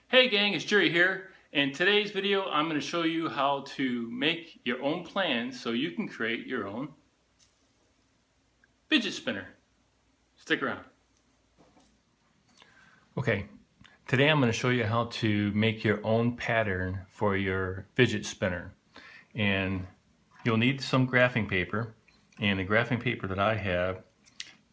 Hey gang, it's Jerry here. In today's video, I'm going to show you how to make your own plans so you can create your own fidget spinner. Stick around. Okay, today I'm going to show you how to make your own pattern for your fidget spinner. And you'll need some graphing paper. And the graphing paper that I have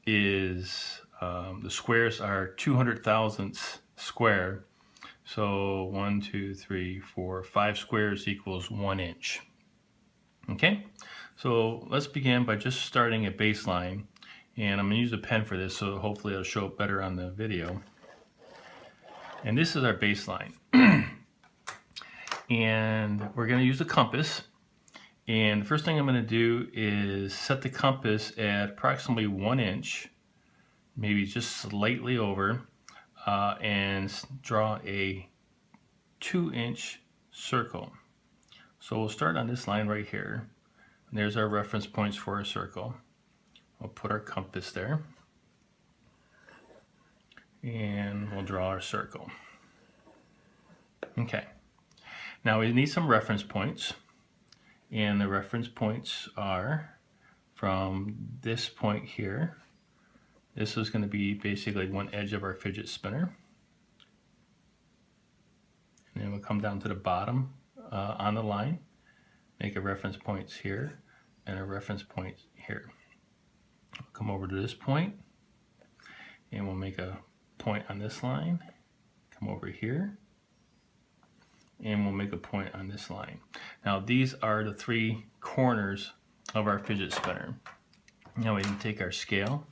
is, the squares are 200 thousandths square. So 1, 2, 3, 4, 5 squares equals 1 inch. Okay, so let's begin by just starting a baseline. And I'm going to use a pen for this, so hopefully it'll show up better on the video. And this is our baseline. And we're going to use a compass. And the first thing I'm going to do is set the compass at approximately 1 inch, maybe just slightly over. And draw a 2-inch circle. So we'll start on this line right here. And there's our reference points for our circle. We'll put our compass there. And we'll draw our circle. Okay. Now we need some reference points. And the reference points are from this point here. This is going to be basically one edge of our fidget spinner. And then we'll come down to the bottom on the line, make a reference points here and a reference point here. We'll come over to this point and we'll make a point on this line, come over here, and we'll make a point on this line. Now these are the 3 corners of our fidget spinner. Now we can take our scale.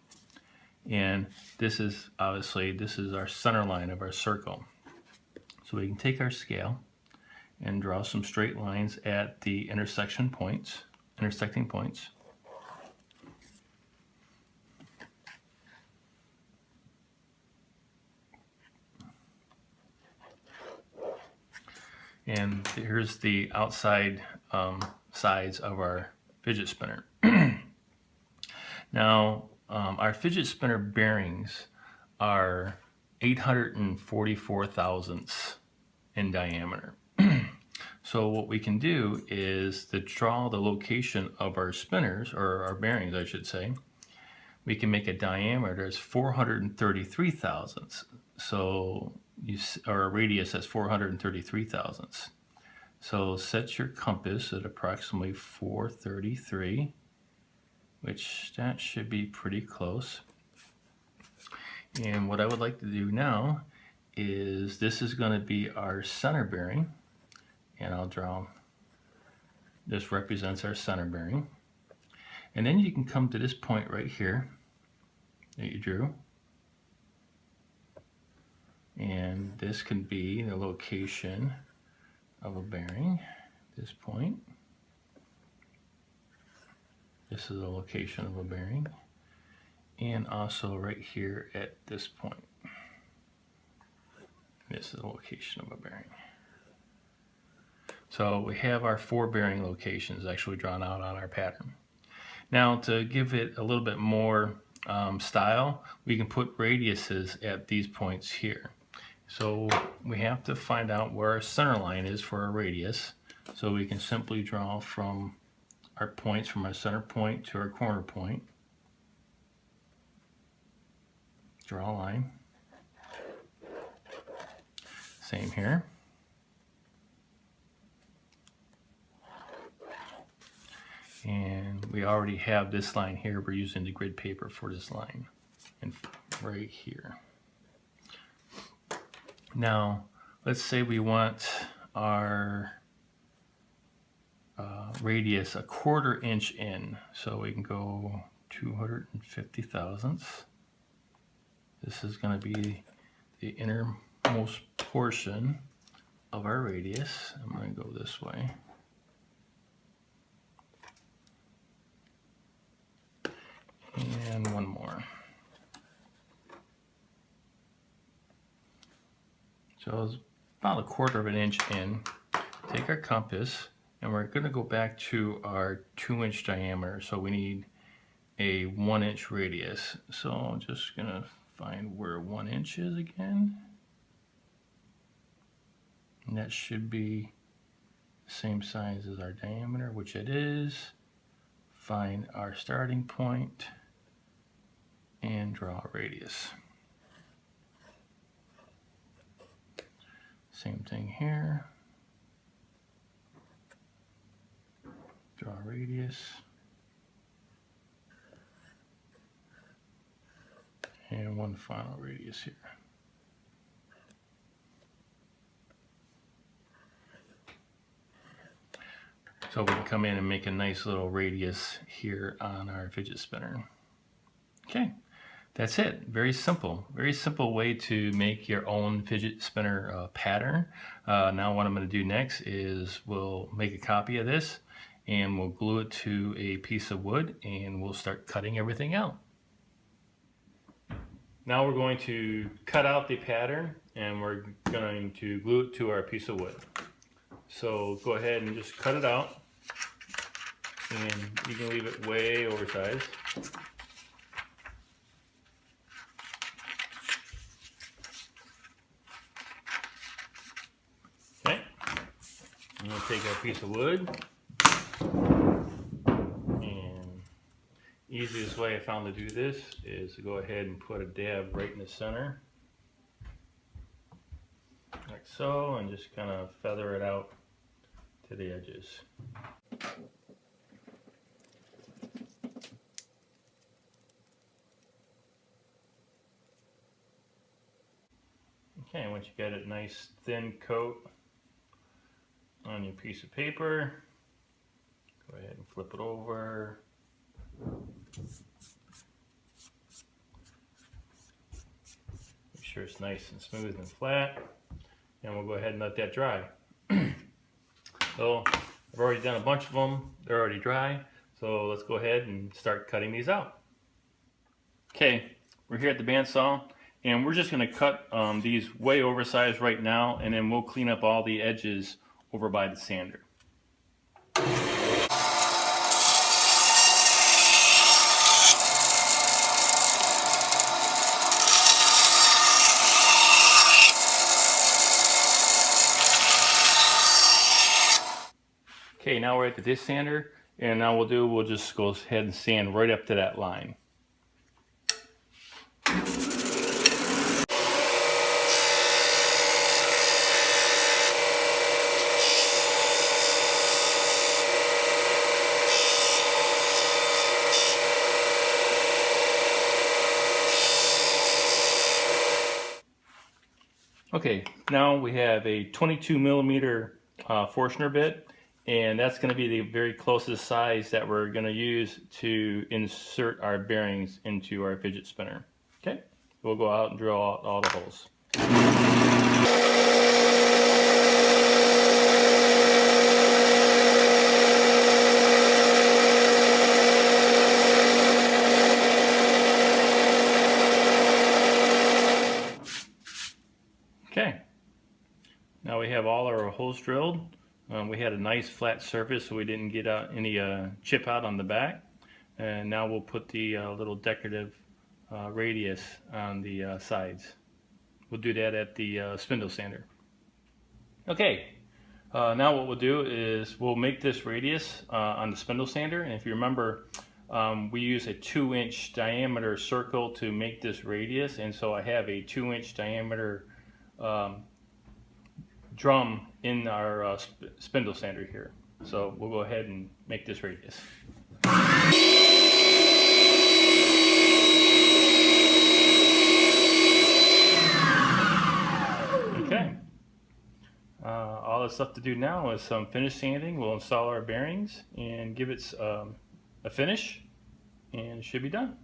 And this is obviously, this is our center line of our circle. So we can take our scale and draw some straight lines at the intersecting points. And here's the outside sides of our fidget spinner. Now, our fidget spinner bearings are 844 thousandths in diameter. So what we can do is to draw the location of our spinners, or our bearings I should say, we can make a diameter as 433 thousandths. So or a radius that's 433 thousandths. So set your compass at approximately 433. Which that should be pretty close. And what I would like to do now is, this is going to be our center bearing, and I'll draw, this represents our center bearing. And then you can come to this point right here that you drew, and this can be the location of a bearing, this point. This is the location of a bearing, and also right here at this point. This is the location of a bearing. So we have our 4 bearing locations actually drawn out on our pattern. Now to give it a little bit more style, we can put radiuses at these points here. So we have to find out where our center line is for our radius. So we can simply draw from our points from our center point to our corner point. Draw a line. Same here. And we already have this line here. We're using the grid paper for this line. And right here. Now, let's say we want our radius a 1/4 inch in, so we can go 250 thousandths. This is going to be the innermost portion of our radius. I'm going to go this way. And one more. So it's about 1/4 inch in. Take our compass, and we're going to go back to our 2-inch diameter. So we need a 1-inch radius. So I'm just going to find where 1 inch is again. And that should be the same size as our diameter, which it is. Find our starting point and draw a radius. Same thing here. Draw a radius. And one final radius here. So we can come in and make a nice little radius here on our fidget spinner. Okay, that's it. Very simple way to make your own fidget spinner pattern. Now what I'm going to do next is we'll make a copy of this and we'll glue it to a piece of wood and we'll start cutting everything out. Now we're going to cut out the pattern and we're going to glue it to our piece of wood. So go ahead and just cut it out. And you can leave it way oversized. Okay, I'm going to take our piece of wood, and easiest way I found to do this is to go ahead and put a dab right in the center, like so, and just kind of feather it out to the edges. Okay, once you get a nice thin coat on your piece of paper, go ahead and flip it over. Make sure it's nice and smooth and flat, and we'll go ahead and let that dry. So I've already done a bunch of them, they're already dry, so let's go ahead and start cutting these out. Okay, we're here at the bandsaw. And we're just going to cut these way oversized right now, and then we'll clean up all the edges over by the sander. Okay, now we're at this sander, and now we'll just go ahead and sand right up to that line. Okay, now we have a 22 millimeter Forstner bit, and that's going to be the very closest size that we're going to use to insert our bearings into our fidget spinner. Okay, we'll go out and drill out all the holes. Okay, now we have all our holes drilled. We had a nice flat surface so we didn't get any chip out on the back. And now we'll put the little decorative radius on the sides. We'll do that at the spindle sander. Okay, now what we'll do is we'll make this radius on the spindle sander. And if you remember, we use a 2-inch diameter circle to make this radius. And so I have a 2-inch diameter drum in our spindle sander here. So we'll go ahead and make this radius. Okay. All that's left to do now is some finish sanding. We'll install our bearings and give it a finish, and it should be done.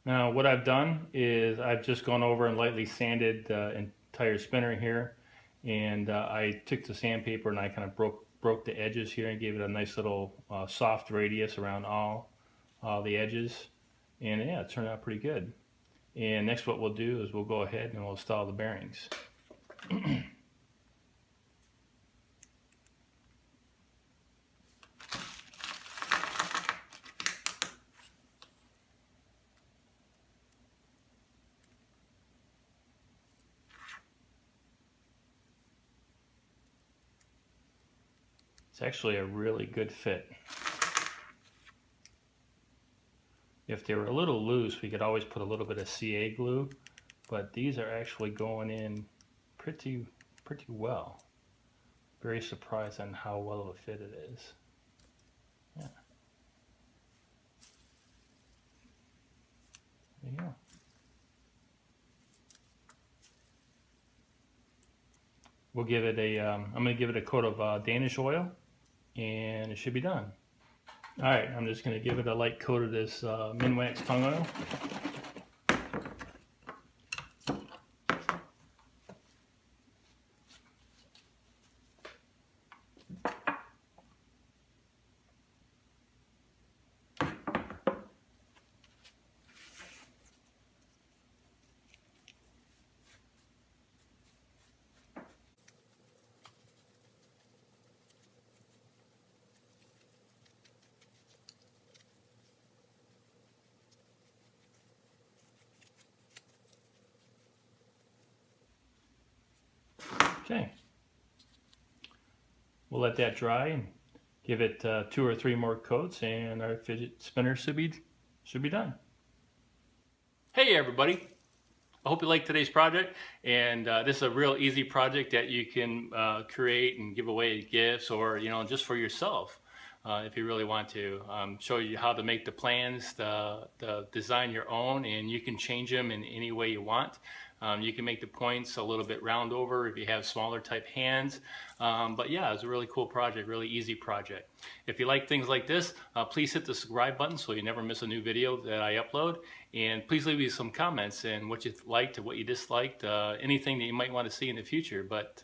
Now what I've done is I've just gone over and lightly sanded the entire spinner here, and I took the sandpaper and I kind of broke the edges here and gave it a nice little soft radius around all the edges, and yeah, it turned out pretty good. And next what we'll do is we'll go ahead and we'll install the bearings. It's actually a really good fit. If they were a little loose, we could always put a little bit of CA glue, but these are actually going in pretty well. Very surprised on how well of a fit it is. Yeah. There you go. We'll give it a, I'm going to give it a coat of Danish oil, and it should be done. All right, I'm just going to give it a light coat of this Minwax tongue oil. Okay, we'll let that dry and give it 2 or 3 more coats, and our fidget spinner should be done. Hey everybody, I hope you liked today's project, and this is a real easy project that you can create and give away gifts, or just for yourself. If you really want to. Show you how to make the plans, the design your own, and you can change them in any way you want. You can make the points a little bit round over if you have smaller type hands. But yeah, it's a really cool project, really easy project. If you like things like this, please hit the subscribe button so you never miss a new video that I upload. And please leave me some comments and what you liked, what you disliked, anything that you might want to see in the future. But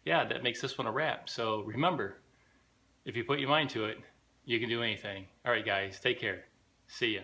yeah, that makes this one a wrap. So remember, if you put your mind to it, you can do anything. All right, guys, take care. See ya.